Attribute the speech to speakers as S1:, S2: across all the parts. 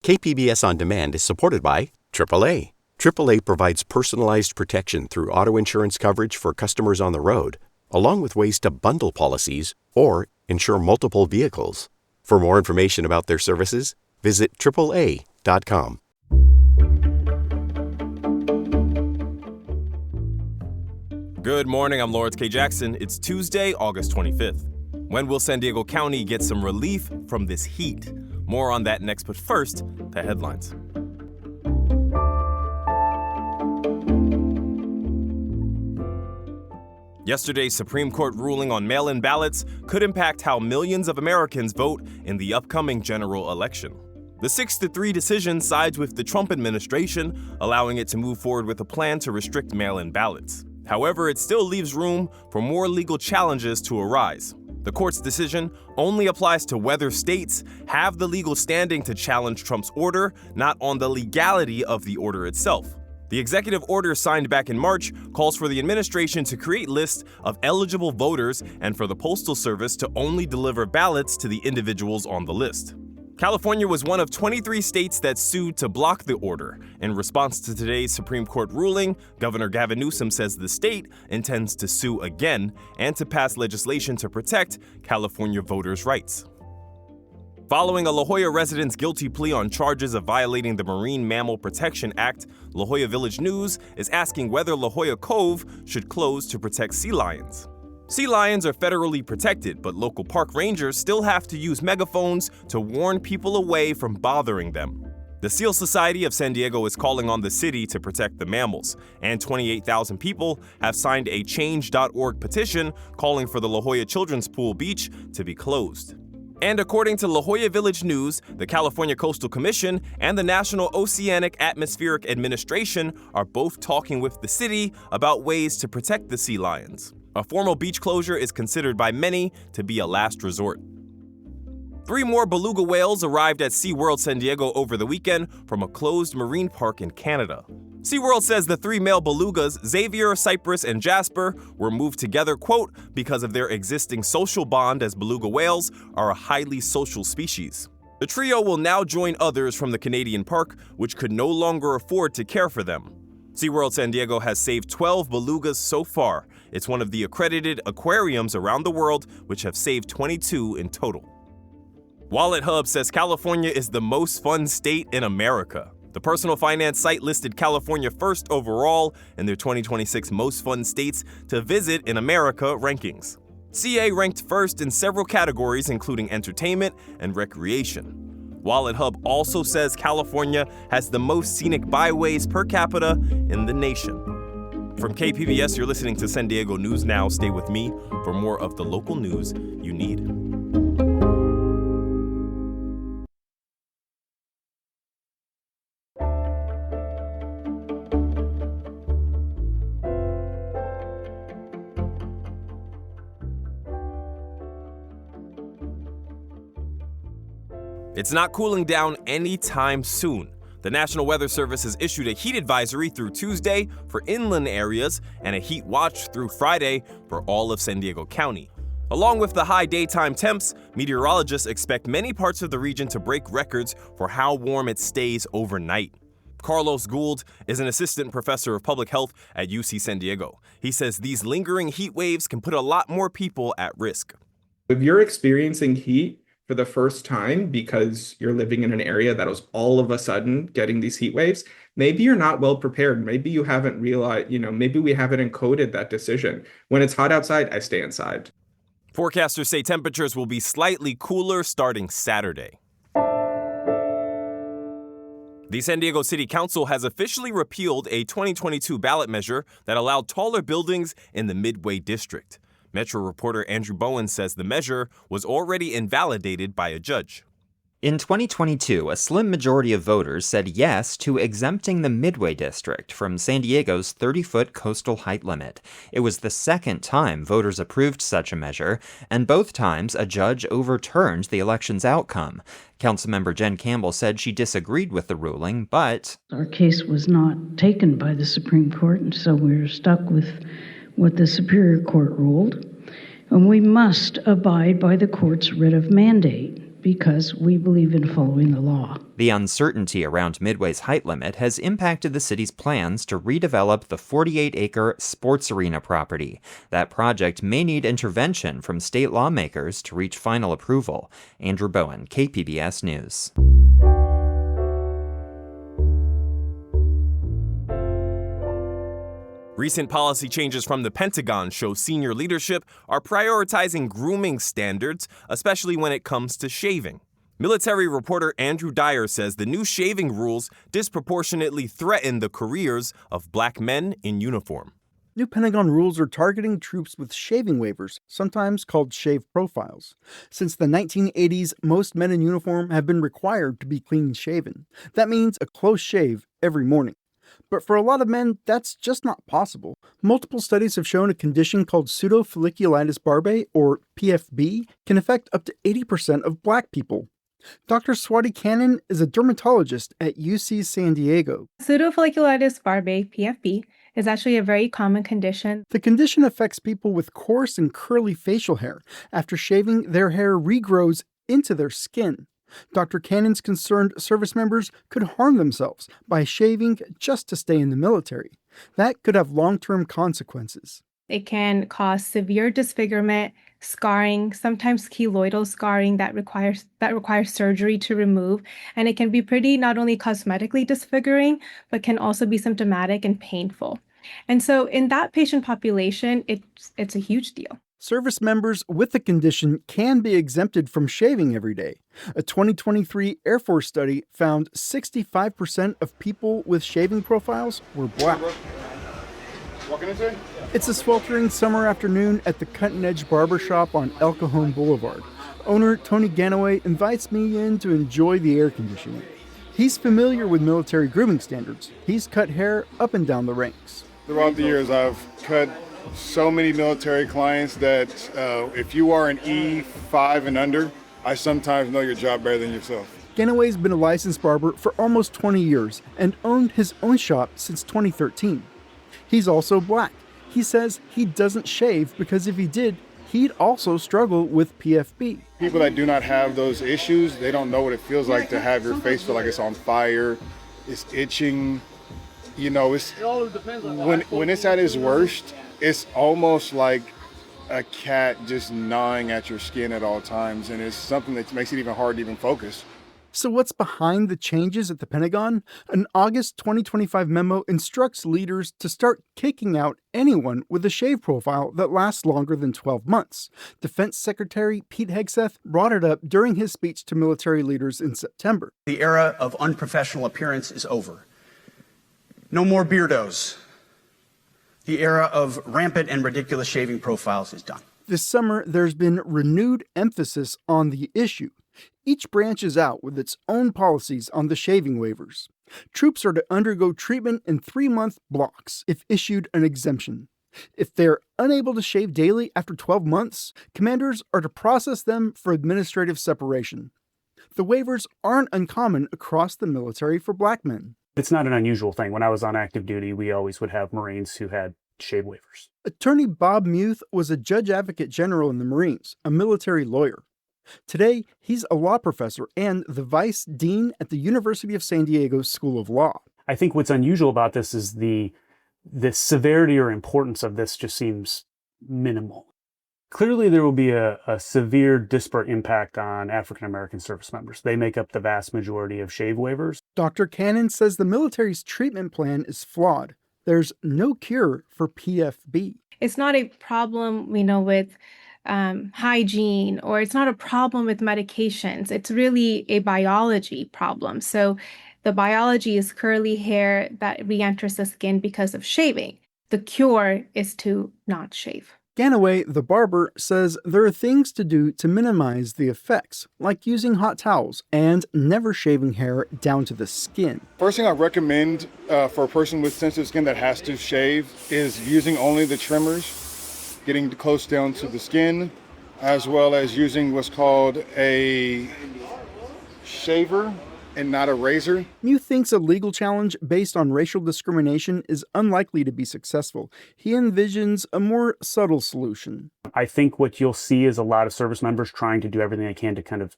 S1: KPBS On Demand is supported by AAA. AAA provides personalized protection through auto insurance coverage for customers on the road, along with ways to bundle policies or insure multiple vehicles. For more information about their services, visit AAA.com.
S2: Good morning, I'm Lawrence K. Jackson. It's Tuesday, August 25th. When will San Diego County get some relief from this heat? More on that next, but first, the headlines. Yesterday's Supreme Court ruling on mail-in ballots could impact how millions of Americans vote in the upcoming general election. The 6-3 decision sides with the Trump administration, allowing it to move forward with a plan to restrict mail-in ballots. However, it still leaves room for more legal challenges to arise. The court's decision only applies to whether states have the legal standing to challenge Trump's order, not on the legality of the order itself. The executive order signed back in March calls for the administration to create lists of eligible voters and for the Postal Service to only deliver ballots to the individuals on the list. California was one of 23 states that sued to block the order. In response to today's Supreme Court ruling, Governor Gavin Newsom says the state intends to sue again and to pass legislation to protect California voters' rights. Following a La Jolla resident's guilty plea on charges of violating the Marine Mammal Protection Act, La Jolla Village News is asking whether La Jolla Cove should close to protect sea lions. Sea lions are federally protected, but local park rangers still have to use megaphones to warn people away from bothering them. The Seal Society of San Diego is calling on the city to protect the mammals, and 28,000 people have signed a Change.org petition calling for the La Jolla Children's Pool Beach to be closed. And according to La Jolla Village News, the California Coastal Commission and the National Oceanic Atmospheric Administration are both talking with the city about ways to protect the sea lions. A formal beach closure is considered by many to be a last resort. 3 more beluga whales arrived at SeaWorld San Diego over the weekend from a closed marine park in Canada. SeaWorld says the 3 male belugas, Xavier, Cypress, and Jasper, were moved together, quote, because of their existing social bond as beluga whales are a highly social species. The trio will now join others from the Canadian park, which could no longer afford to care for them. SeaWorld San Diego has saved 12 belugas so far. It's one of the accredited aquariums around the world, which have saved 22 in total. Wallet Hub says California is the most fun state in America. The personal finance site listed California first overall in their 2026 Most Fun States to Visit in America rankings. CA ranked first in several categories, including entertainment and recreation. Wallet Hub also says California has the most scenic byways per capita in the nation. From KPBS, you're listening to San Diego News Now. Stay with me for more of the local news you need. It's not cooling down anytime soon. The National Weather Service has issued a heat advisory through Tuesday for inland areas and a heat watch through Friday for all of San Diego County. Along with the high daytime temps, meteorologists expect many parts of the region to break records for how warm it stays overnight. Carlos Gould is an assistant professor of public health at UC San Diego. He says these lingering heat waves can put a lot more people at risk.
S3: If you're experiencing heat for the first time because you're living in an area that was all of a sudden getting these heat waves, maybe you're not well prepared. Maybe you haven't realized, maybe we haven't encoded that decision. When it's hot outside, I stay inside.
S2: Forecasters say temperatures will be slightly cooler starting Saturday. The San Diego City Council has officially repealed a 2022 ballot measure that allowed taller buildings in the Midway District. Metro reporter Andrew Bowen says the measure was already invalidated by a judge.
S4: In 2022, a slim majority of voters said yes to exempting the Midway District from San Diego's 30-foot coastal height limit. It was the second time voters approved such a measure, and both times a judge overturned the election's outcome. Councilmember Jen Campbell said she disagreed with the ruling, but
S5: our case was not taken by the Supreme Court, and so we're stuck with what the Superior Court ruled. And we must abide by the court's writ of mandate. because we believe in following the law.
S4: The uncertainty around Midway's height limit has impacted the city's plans to redevelop the 48-acre sports arena property. That project may need intervention from state lawmakers to reach final approval. Andrew Bowen, KPBS News.
S2: Recent policy changes from the Pentagon show senior leadership are prioritizing grooming standards, especially when it comes to shaving. Military reporter Andrew Dyer says the new shaving rules disproportionately threaten the careers of black men in uniform.
S6: New Pentagon rules are targeting troops with shaving waivers, sometimes called shave profiles. Since the 1980s, most men in uniform have been required to be clean-shaven. That means a close shave every morning. But for a lot of men, that's just not possible. Multiple studies have shown a condition called pseudofolliculitis barbae, or PFB, can affect up to 80% of black people. Dr. Swati Kannan is a dermatologist at UC San Diego.
S7: Pseudofolliculitis barbae, PFB, is actually a very common condition.
S6: The condition affects people with coarse and curly facial hair. After shaving, their hair regrows into their skin. Dr. Cannon's concerned service members could harm themselves by shaving just to stay in the military. That could have long-term consequences.
S7: It can cause severe disfigurement, scarring, sometimes keloidal scarring that requires surgery to remove, and it can be pretty not only cosmetically disfiguring, but can also be symptomatic and painful. And so in that patient population, it's a huge deal.
S6: Service members with the condition can be exempted from shaving every day. A 2023 Air Force study found 65% of people with shaving profiles were black. It's a sweltering summer afternoon at the Cutting Edge Barbershop on El Cajon Boulevard. Owner Tony Ganaway invites me in to enjoy the air conditioning. He's familiar with military grooming standards. He's cut hair up and down the ranks.
S8: Throughout the years, I've cut so many military clients that if you are an E5 and under, I sometimes know your job better than yourself.
S6: Ganaway's been a licensed barber for almost 20 years and owned his own shop since 2013. He's also black. He says he doesn't shave because if he did, he'd also struggle with PFB.
S8: People that do not have those issues, they don't know what it feels like to have your face feel like it's on fire, it's itching. You know, it's when it's at its worst, it's almost like a cat just gnawing at your skin at all times, and it's something that makes it even hard to even focus.
S6: So what's behind the changes at the Pentagon? An August 2025 memo instructs leaders to start kicking out anyone with a shave profile that lasts longer than 12 months. Defense Secretary Pete Hegseth brought it up during his speech to military leaders in September.
S9: The era of unprofessional appearance is over. No more beardos. The era of rampant and ridiculous shaving profiles is done.
S6: This summer, there's been renewed emphasis on the issue. Each branch is out with its own policies on the shaving waivers. Troops are to undergo treatment in 3-month blocks if issued an exemption. If they're unable to shave daily after 12 months, commanders are to process them for administrative separation. The waivers aren't uncommon across the military for black men.
S10: It's not an unusual thing. When I was on active duty, we always would have Marines who had shave waivers.
S6: Attorney Bob Muth was a judge advocate general in the Marines, a military lawyer. Today, he's a law professor and the vice dean at the University of San Diego School of Law.
S10: I think what's unusual about this is the severity or importance of this just seems minimal. Clearly, there will be a severe disparate impact on African American service members. They make up the vast majority of shave waivers.
S6: Dr. Cannon says the military's treatment plan is flawed. There's no cure for PFB.
S7: It's not a problem, with hygiene, or it's not a problem with medications. It's really a biology problem. So the biology is curly hair that re-enters the skin because of shaving. The cure is to not shave.
S6: Ganaway, the barber, says there are things to do to minimize the effects, like using hot towels and never shaving hair down to the skin.
S8: First thing I recommend for a person with sensitive skin that has to shave is using only the trimmers, getting close down to the skin, as well as using what's called a shaver. and not a razor.
S6: Mew thinks a legal challenge based on racial discrimination is unlikely to be successful. He envisions a more subtle solution.
S10: I think what you'll see is a lot of service members trying to do everything they can to kind of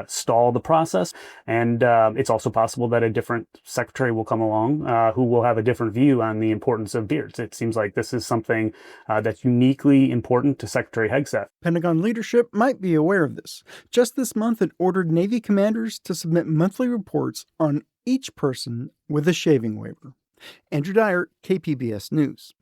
S10: stall the process. And it's also possible that a different secretary will come along who will have a different view on the importance of beards. It seems like this is something that's uniquely important to Secretary Hegseth.
S6: Pentagon leadership might be aware of this. Just this month, it ordered Navy commanders to submit monthly reports on each person with a shaving waiver. Andrew Dyer, KPBS News.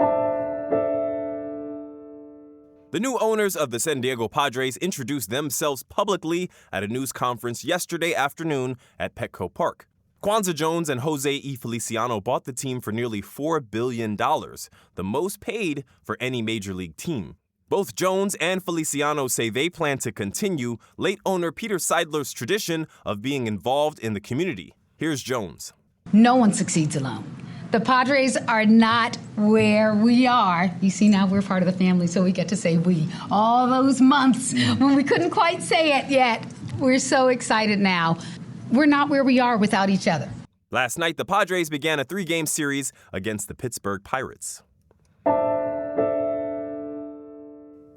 S2: The new owners of the San Diego Padres introduced themselves publicly at a news conference yesterday afternoon at Petco Park. Kwanzaa Jones and Jose E. Feliciano bought the team for nearly $4 billion, the most paid for any major league team. Both Jones and Feliciano say they plan to continue late owner Peter Seidler's tradition of being involved in the community. Here's Jones.
S11: No one succeeds alone. The Padres are not where we are. You see, now we're part of the family, so we get to say we. All those months when we couldn't quite say it yet, we're so excited now. We're not where we are without each other.
S2: Last night, the Padres began a 3-game series against the Pittsburgh Pirates.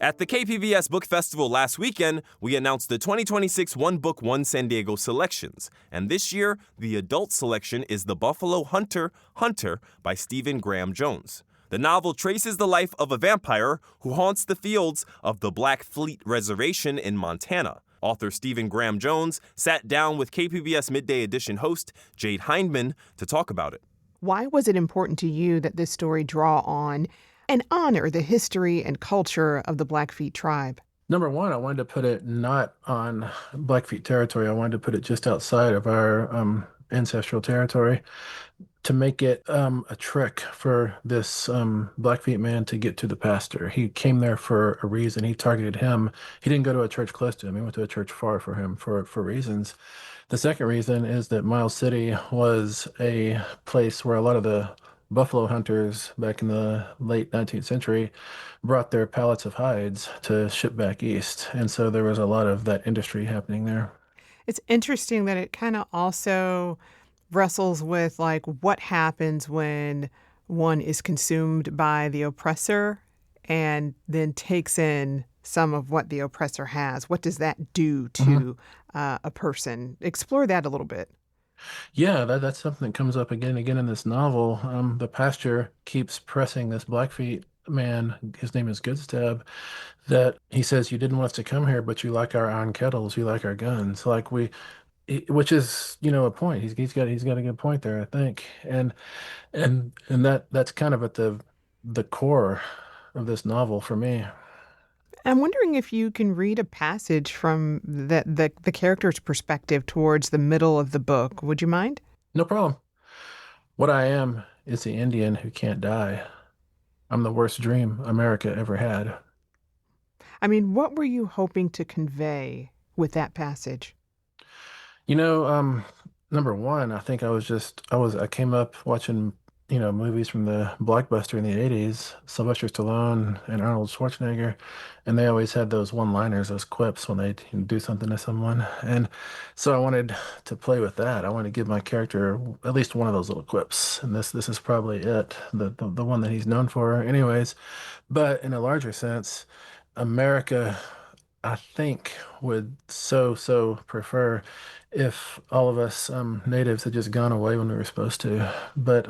S2: At the KPBS Book Festival last weekend, we announced the 2026 One Book, One San Diego selections. And this year, the adult selection is The Buffalo Hunter, Hunter by Stephen Graham Jones. The novel traces the life of a vampire who haunts the fields of the Blackfeet Reservation in Montana. Author Stephen Graham Jones sat down with KPBS Midday Edition host Jade Hindman to talk about it.
S12: Why was it important to you that this story draw on and honor the history and culture of the Blackfeet tribe?
S13: Number one, I wanted to put it not on Blackfeet territory. I wanted to put it just outside of our ancestral territory to make it a trick for this Blackfeet man to get to the pastor. He came there for a reason. He targeted him. He didn't go to a church close to him. He went to a church far for him for reasons. The second reason is that Miles City was a place where a lot of the buffalo hunters back in the late 19th century brought their pallets of hides to ship back east. And so there was a lot of that industry happening there.
S12: It's interesting that it kind of also wrestles with like what happens when one is consumed by the oppressor and then takes in some of what the oppressor has. What does that do to a person? Explore that a little bit.
S13: Yeah, that's something that comes up again and again in this novel. The pastor keeps pressing this Blackfeet man, his name is Goodstab, that he says, you didn't want us to come here, but you like our iron kettles, you like our guns. Like which is, a point. He's got a good point there, I think. And that's kind of at the core of this novel for me.
S12: I'm wondering if you can read a passage from the character's perspective towards the middle of the book. Would you mind?
S13: No problem. What I am is the Indian who can't die. I'm the worst dream America ever had.
S12: I mean, what were you hoping to convey with that passage?
S13: Number one, I think I came up watching movies from the blockbuster in the 80s, Sylvester Stallone and Arnold Schwarzenegger, and they always had those one-liners, those quips when they do something to someone. And so I wanted to play with that. I wanted to give my character at least one of those little quips, and this is probably it, the one that he's known for anyways. But in a larger sense, America, I think, would so prefer if all of us natives had just gone away when we were supposed to. But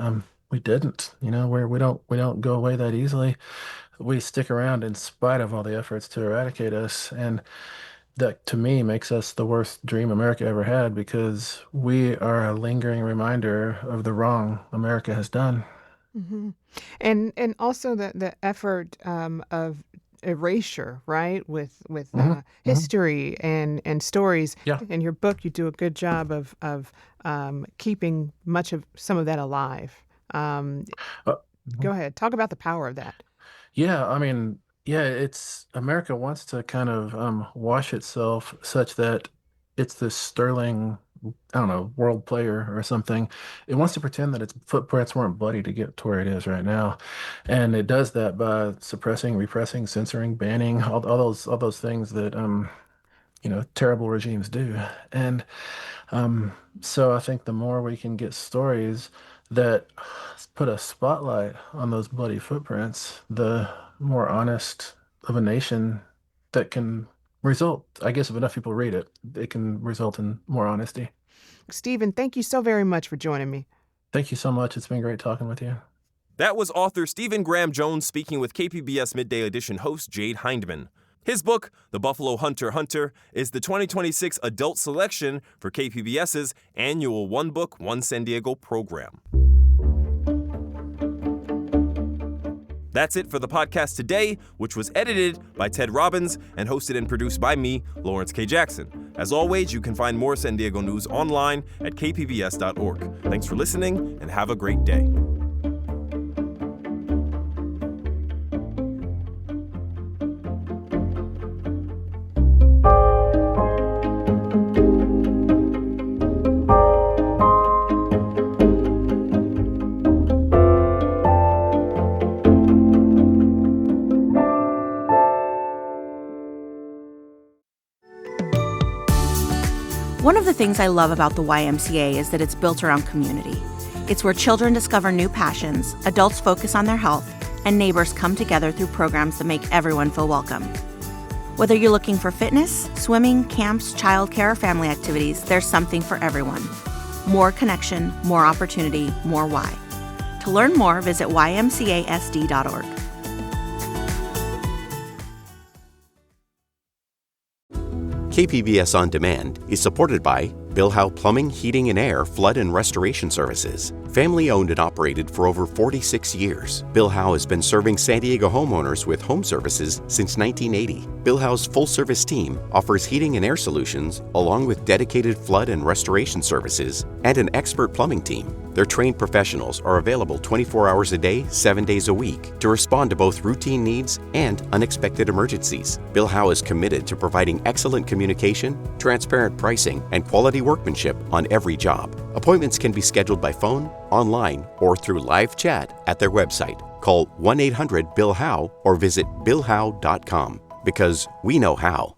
S13: we didn't, where we don't go away that easily. We stick around in spite of all the efforts to eradicate us. And that, to me, makes us the worst dream America ever had, because we are a lingering reminder of the wrong America has done.
S12: Mm-hmm. And also the effort of erasure, right? With history and stories.
S13: Yeah.
S12: In your book, you do a good job of keeping some of that alive. Go ahead. Talk about the power of that.
S13: Yeah, I mean, it's America wants to kind of wash itself such that it's this sterling, I don't know, world player or something. It wants to pretend that its footprints weren't bloody to get to where it is right now. And it does that by suppressing, repressing, censoring, banning, all those things that terrible regimes do. And So I think the more we can get stories that put a spotlight on those bloody footprints, the more honest of a nation that can result. I guess if enough people read it, it can result in more honesty.
S12: Stephen, thank you so very much for joining me.
S13: Thank you so much. It's been great talking with you.
S2: That was author Stephen Graham Jones speaking with KPBS Midday Edition host Jade Hindman. His book, The Buffalo Hunter Hunter, is the 2026 adult selection for KPBS's annual One Book, One San Diego program. That's it for the podcast today, which was edited by Ted Robbins and hosted and produced by me, Lawrence K. Jackson. As always, you can find more San Diego news online at kpbs.org. Thanks for listening and have a great day.
S14: One of the things I love about the YMCA is that it's built around community. It's where children discover new passions, adults focus on their health, and neighbors come together through programs that make everyone feel welcome. Whether you're looking for fitness, swimming, camps, childcare, or family activities, there's something for everyone. More connection, more opportunity, more why. To learn more, visit ymcasd.org.
S1: KPBS On Demand is supported by Bill Howe Plumbing, Heating and Air, Flood and Restoration Services. Family owned and operated for over 46 years, Bill Howe has been serving San Diego homeowners with home services since 1980. Bill Howe's full-service team offers heating and air solutions along with dedicated flood and restoration services and an expert plumbing team. Their trained professionals are available 24 hours a day, 7 days a week to respond to both routine needs and unexpected emergencies. Bill Howe is committed to providing excellent communication, transparent pricing, and quality workmanship on every job. Appointments can be scheduled by phone, online, or through live chat at their website. Call 1-800-BILL-HOWE or visit billhowe.com because we know how.